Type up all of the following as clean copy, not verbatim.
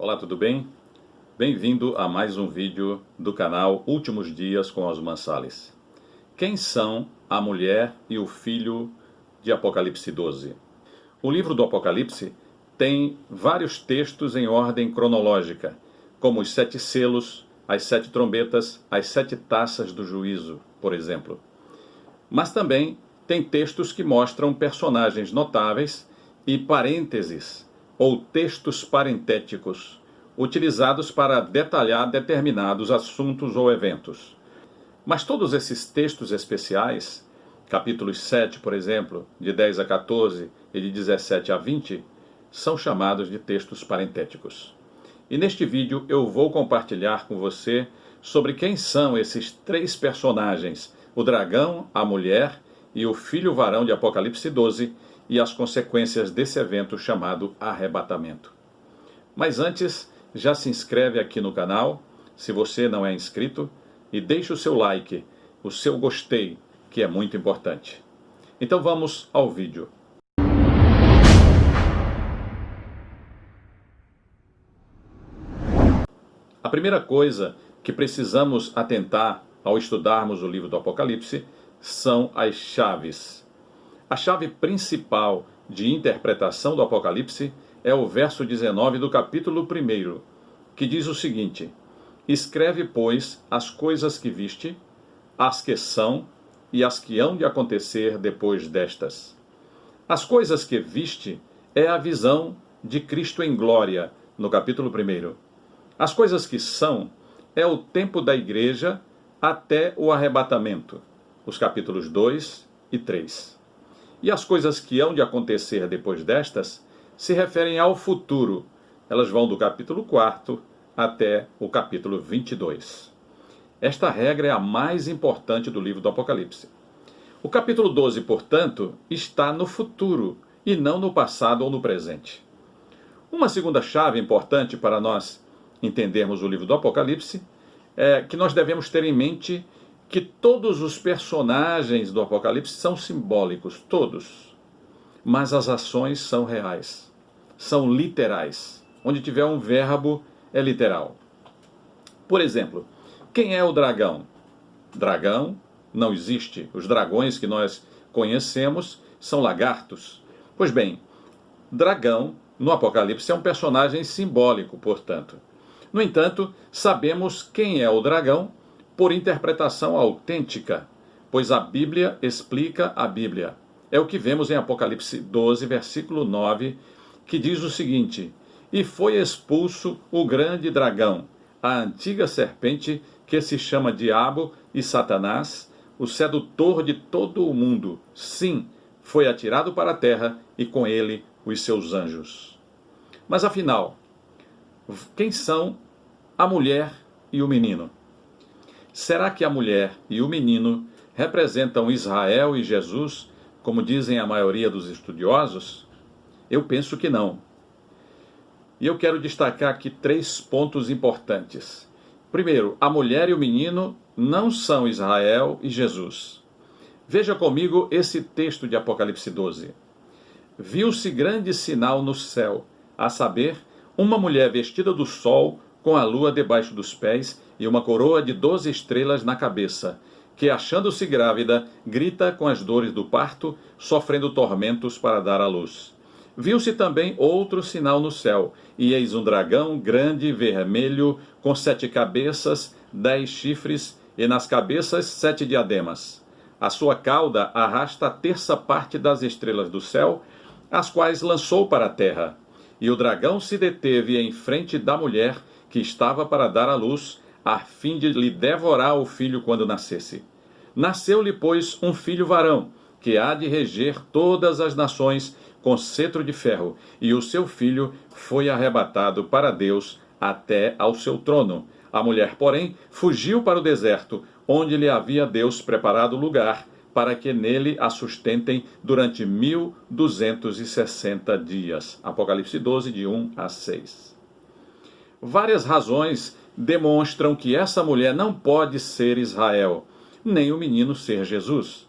Olá, tudo bem? Bem-vindo a mais um vídeo do canal Últimos Dias com Osman Sales. Quem são a mulher e o filho de Apocalipse 12? O livro do Apocalipse tem vários textos em ordem cronológica, como os 7 selos, as 7 trombetas, as 7 taças do juízo, por exemplo. Mas também tem textos que mostram personagens notáveis e parênteses ou textos parentéticos, utilizados para detalhar determinados assuntos ou eventos. Mas todos esses textos especiais, capítulos 7, por exemplo, de 10 a 14 e de 17 a 20, são chamados de textos parentéticos. E neste vídeo eu vou compartilhar com você sobre quem são esses 3 personagens, o dragão, a mulher e o filho varão de Apocalipse 12, e as consequências desse evento chamado arrebatamento. Mas antes, já se inscreve aqui no canal, se você não é inscrito, e deixe o seu like, o seu gostei, que é muito importante. Então vamos ao vídeo. A primeira coisa que precisamos atentar ao estudarmos o livro do Apocalipse são as chaves. A chave principal de interpretação do Apocalipse é o verso 19 do capítulo 1, que diz o seguinte: Escreve, pois, as coisas que viste, as que são e as que hão de acontecer depois destas. As coisas que viste é a visão de Cristo em glória, no capítulo 1. As coisas que são é o tempo da igreja até o arrebatamento, os capítulos 2 e 3. E as coisas que hão de acontecer depois destas se referem ao futuro. Elas vão do capítulo 4 até o capítulo 22. Esta regra é a mais importante do livro do Apocalipse. O capítulo 12, portanto, está no futuro e não no passado ou no presente. Uma segunda chave importante para nós entendermos o livro do Apocalipse é que nós devemos ter em mente que todos os personagens do Apocalipse são simbólicos, todos. Mas as ações são reais, são literais. Onde tiver um verbo, é literal. Por exemplo, quem é o dragão? Dragão não existe. Os dragões que nós conhecemos são lagartos. Pois bem, dragão no Apocalipse é um personagem simbólico, portanto. No entanto, sabemos quem é o dragão por interpretação autêntica, pois a Bíblia explica a Bíblia. É o que vemos em Apocalipse 12, versículo 9, que diz o seguinte: E foi expulso o grande dragão, a antiga serpente, que se chama Diabo e Satanás, o sedutor de todo o mundo. Sim, foi atirado para a terra e com ele os seus anjos. Mas afinal, quem são a mulher e o menino? Será que a mulher e o menino representam Israel e Jesus, como dizem a maioria dos estudiosos? Eu penso que não. E eu quero destacar aqui 3 pontos importantes. Primeiro, a mulher e o menino não são Israel e Jesus. Veja comigo esse texto de Apocalipse 12. Viu-se grande sinal no céu, a saber, uma mulher vestida do sol, com a lua debaixo dos pés e uma coroa de 12 estrelas na cabeça, que, achando-se grávida, grita com as dores do parto, sofrendo tormentos para dar à luz. Viu-se também outro sinal no céu, e eis um dragão grande, vermelho, com 7 cabeças, 10 chifres, e nas cabeças 7 diademas. A sua cauda arrasta a terça parte das estrelas do céu, as quais lançou para a terra. E o dragão se deteve em frente da mulher, que estava para dar à luz, a fim de lhe devorar o filho quando nascesse. Nasceu-lhe, pois, um filho varão, que há de reger todas as nações com cetro de ferro, e o seu filho foi arrebatado para Deus até ao seu trono. A mulher, porém, fugiu para o deserto, onde lhe havia Deus preparado lugar, para que nele a sustentem durante 1260 dias. Apocalipse 12, de 1 a 6. Várias razões demonstram que essa mulher não pode ser Israel, nem o menino ser Jesus.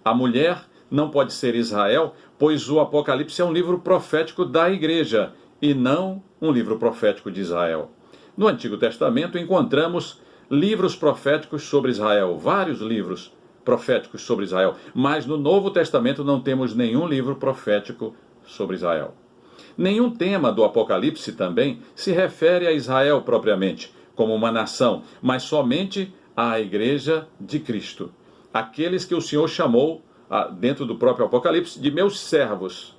A mulher não pode ser Israel, pois o Apocalipse é um livro profético da igreja, e não um livro profético de Israel. No Antigo Testamento encontramos livros proféticos sobre Israel, vários livros proféticos sobre Israel, mas no Novo Testamento não temos nenhum livro profético sobre Israel. Nenhum tema do Apocalipse também se refere a Israel propriamente, como uma nação, mas somente à Igreja de Cristo. Aqueles que o Senhor chamou, dentro do próprio Apocalipse, de meus servos.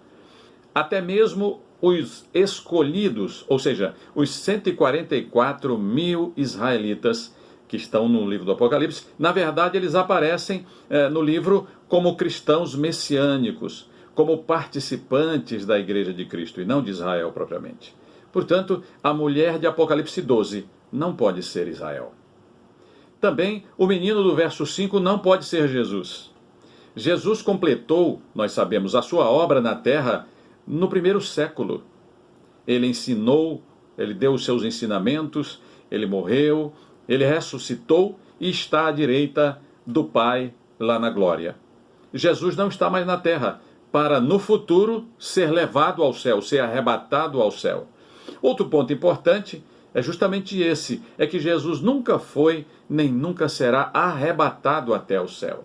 Até mesmo os escolhidos, ou seja, os 144 mil israelitas que estão no livro do Apocalipse, na verdade eles aparecem no livro como cristãos messiânicos, como participantes da Igreja de Cristo e não de Israel propriamente. Portanto, a mulher de Apocalipse 12 não pode ser Israel. Também o menino do verso 5 não pode ser Jesus. Jesus completou, nós sabemos, a sua obra na terra no primeiro século. Ele ensinou, ele deu os seus ensinamentos, ele morreu, ele ressuscitou e está à direita do Pai lá na glória. Jesus não está mais na terra para, no futuro, ser levado ao céu, ser arrebatado ao céu. Outro ponto importante é justamente esse, é que Jesus nunca foi, nem nunca será arrebatado até o céu.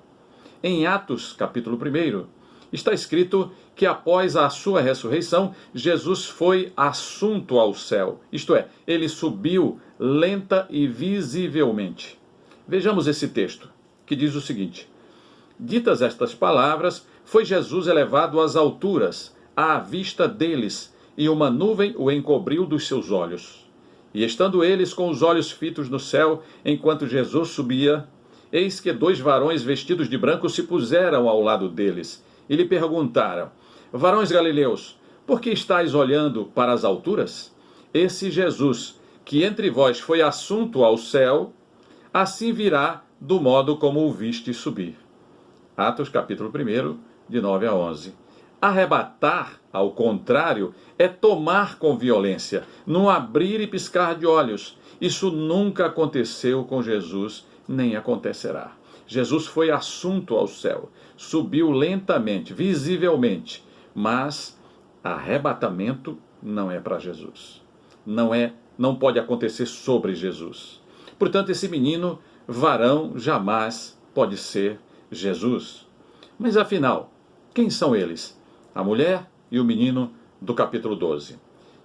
Em Atos, capítulo 1, está escrito que após a sua ressurreição, Jesus foi assunto ao céu, isto é, ele subiu lenta e visivelmente. Vejamos esse texto, que diz o seguinte: ditas estas palavras, foi Jesus elevado às alturas, à vista deles, e uma nuvem o encobriu dos seus olhos. E estando eles com os olhos fitos no céu, enquanto Jesus subia, eis que 2 varões vestidos de branco se puseram ao lado deles, e lhe perguntaram: varões galileus, por que estáis olhando para as alturas? Esse Jesus, que entre vós foi assunto ao céu, assim virá do modo como o viste subir. Atos capítulo 1, de 9 a 11. Arrebatar, ao contrário, é tomar com violência, num abrir e piscar de olhos. Isso nunca aconteceu com Jesus, nem acontecerá. Jesus foi assunto ao céu, subiu lentamente, visivelmente, mas arrebatamento não é para Jesus. Não pode acontecer sobre Jesus. Portanto, esse menino, varão, jamais pode ser Jesus. Mas afinal, quem são eles? A mulher e o menino do capítulo 12.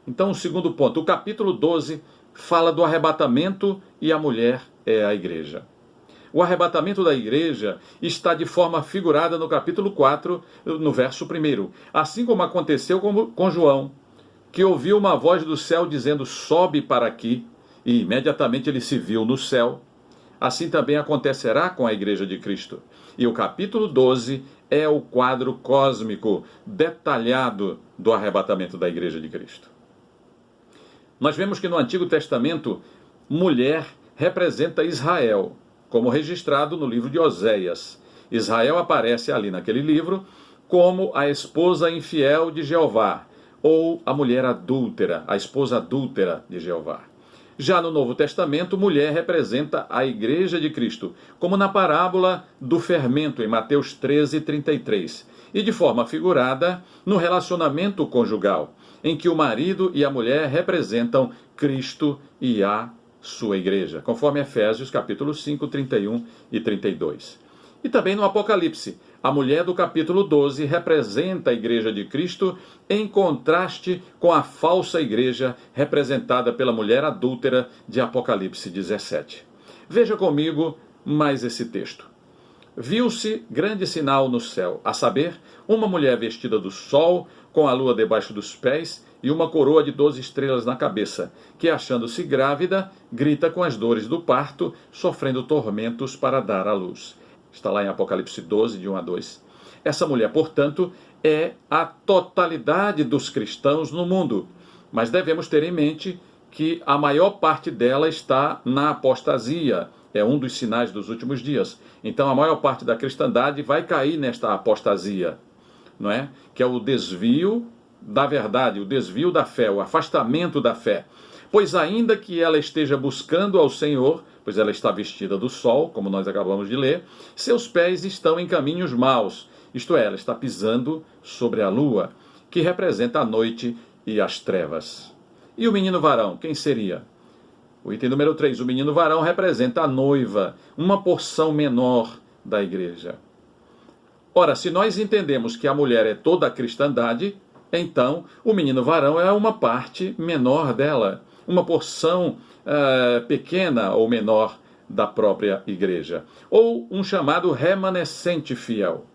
Então, o segundo ponto, o capítulo 12 fala do arrebatamento e a mulher é a igreja. O arrebatamento da igreja está de forma figurada no capítulo 4, no verso 1. Assim como aconteceu com João, que ouviu uma voz do céu dizendo: sobe para aqui, e imediatamente ele se viu no céu. Assim também acontecerá com a igreja de Cristo. E o capítulo 12 é o quadro cósmico detalhado do arrebatamento da igreja de Cristo. Nós vemos que no Antigo Testamento, mulher representa Israel, como registrado no livro de Oséias. Israel aparece ali naquele livro como a esposa infiel de Jeová, ou a mulher adúltera, a esposa adúltera de Jeová. Já no Novo Testamento, mulher representa a igreja de Cristo, como na parábola do fermento, em Mateus 13, 33. E de forma figurada, no relacionamento conjugal, em que o marido e a mulher representam Cristo e a sua igreja, conforme Efésios capítulo 5, 31 e 32. E também no Apocalipse, a mulher do capítulo 12 representa a igreja de Cristo em contraste com a falsa igreja representada pela mulher adúltera de Apocalipse 17. Veja comigo mais esse texto. Viu-se grande sinal no céu, a saber, uma mulher vestida do sol, com a lua debaixo dos pés e uma coroa de 12 estrelas na cabeça, que, achando-se grávida, grita com as dores do parto, sofrendo tormentos para dar à luz. Está lá em Apocalipse 12, de 1 a 2. Essa mulher, portanto, é a totalidade dos cristãos no mundo. Mas devemos ter em mente que a maior parte dela está na apostasia. É um dos sinais dos últimos dias. Então, a maior parte da cristandade vai cair nesta apostasia, não é? Que é o desvio da verdade, o desvio da fé, o afastamento da fé. Pois ainda que ela esteja buscando ao Senhor, pois ela está vestida do sol, como nós acabamos de ler, seus pés estão em caminhos maus, isto é, ela está pisando sobre a lua, que representa a noite e as trevas. E o menino varão, quem seria? O item número 3, o menino varão representa a noiva, uma porção menor da igreja. Ora, se nós entendemos que a mulher é toda a cristandade, então o menino varão é uma parte menor dela, uma porção pequena ou menor da própria igreja, ou um chamado remanescente fiel.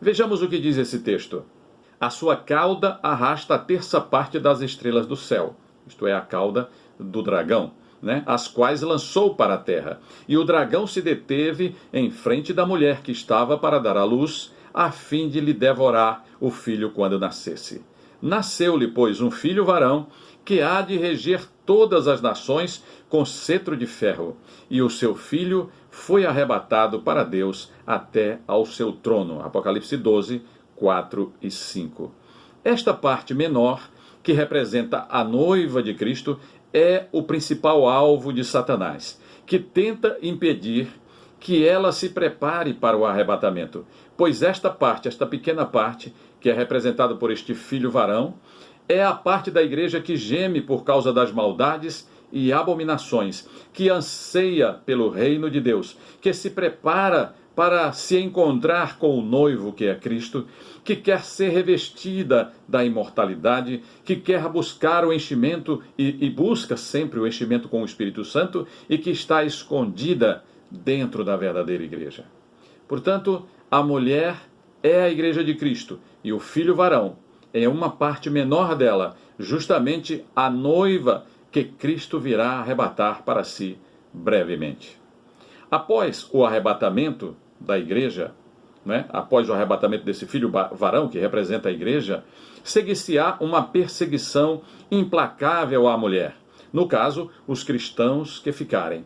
Vejamos o que diz esse texto. A sua cauda arrasta a terça parte das estrelas do céu, isto é, a cauda do dragão, né? As quais lançou para a terra. E o dragão se deteve em frente da mulher que estava para dar à luz, a fim de lhe devorar o filho quando nascesse. Nasceu-lhe, pois, um filho varão, que há de reger todas as nações com cetro de ferro, e o seu filho foi arrebatado para Deus até ao seu trono. Apocalipse 12, 4 e 5. Esta parte menor, que representa a noiva de Cristo, é o principal alvo de Satanás, que tenta impedir que ela se prepare para o arrebatamento, pois esta pequena parte, que é representada por este filho varão, é a parte da igreja que geme por causa das maldades e abominações, que anseia pelo reino de Deus, que se prepara para se encontrar com o noivo que é Cristo, que quer ser revestida da imortalidade, que quer buscar o enchimento e busca sempre o enchimento com o Espírito Santo e que está escondida dentro da verdadeira igreja. Portanto, a mulher é a igreja de Cristo e o filho varão é uma parte menor dela, justamente a noiva que Cristo virá arrebatar para si brevemente. Após o arrebatamento da igreja, após o arrebatamento desse filho varão, que representa a igreja, seguir-se-á uma perseguição implacável à mulher. No caso, os cristãos que ficarem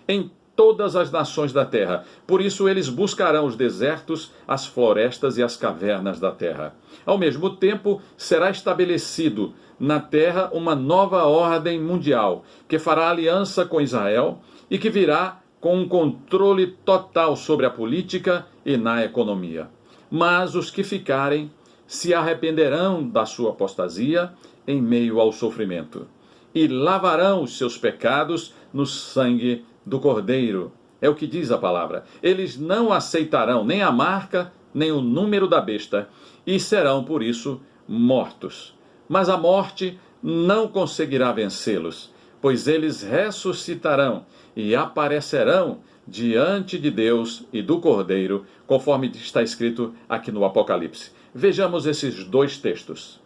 em todas as nações da terra. Por isso eles buscarão os desertos, as florestas e as cavernas da terra. Ao mesmo tempo, será estabelecido na terra uma nova ordem mundial, que fará aliança com Israel e que virá com um controle total sobre a política e na economia. Mas os que ficarem se arrependerão da sua apostasia em meio ao sofrimento e lavarão os seus pecados no sangue do Cordeiro. É o que diz a palavra. Eles não aceitarão nem a marca, nem o número da besta, e serão, por isso, mortos. Mas a morte não conseguirá vencê-los, pois eles ressuscitarão e aparecerão diante de Deus e do Cordeiro, conforme está escrito aqui no Apocalipse. Vejamos esses dois textos.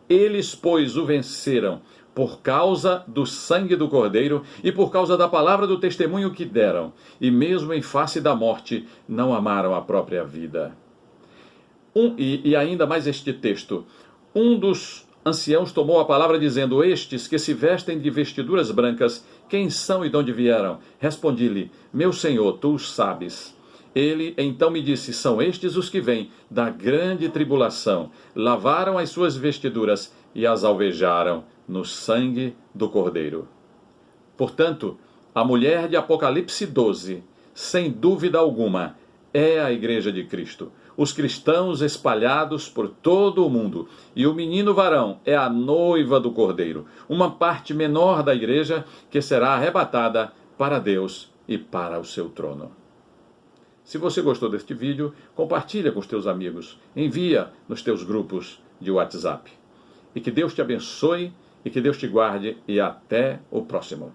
Eles, pois, o venceram por causa do sangue do Cordeiro e por causa da palavra do testemunho que deram, e mesmo em face da morte, não amaram a própria vida. E ainda mais este texto. Um dos anciãos tomou a palavra dizendo: estes que se vestem de vestiduras brancas, quem são e de onde vieram? Respondi-lhe: meu Senhor, tu os sabes. Ele então me disse: são estes os que vêm da grande tribulação, lavaram as suas vestiduras e as alvejaram no sangue do Cordeiro. Portanto, a mulher de Apocalipse 12, sem dúvida alguma, é a igreja de Cristo, os cristãos espalhados por todo o mundo, e o menino varão é a noiva do Cordeiro, uma parte menor da igreja que será arrebatada para Deus e para o seu trono. Se você gostou deste vídeo, compartilha com os teus amigos, envia nos teus grupos de WhatsApp. E que Deus te abençoe e que Deus te guarde e até o próximo.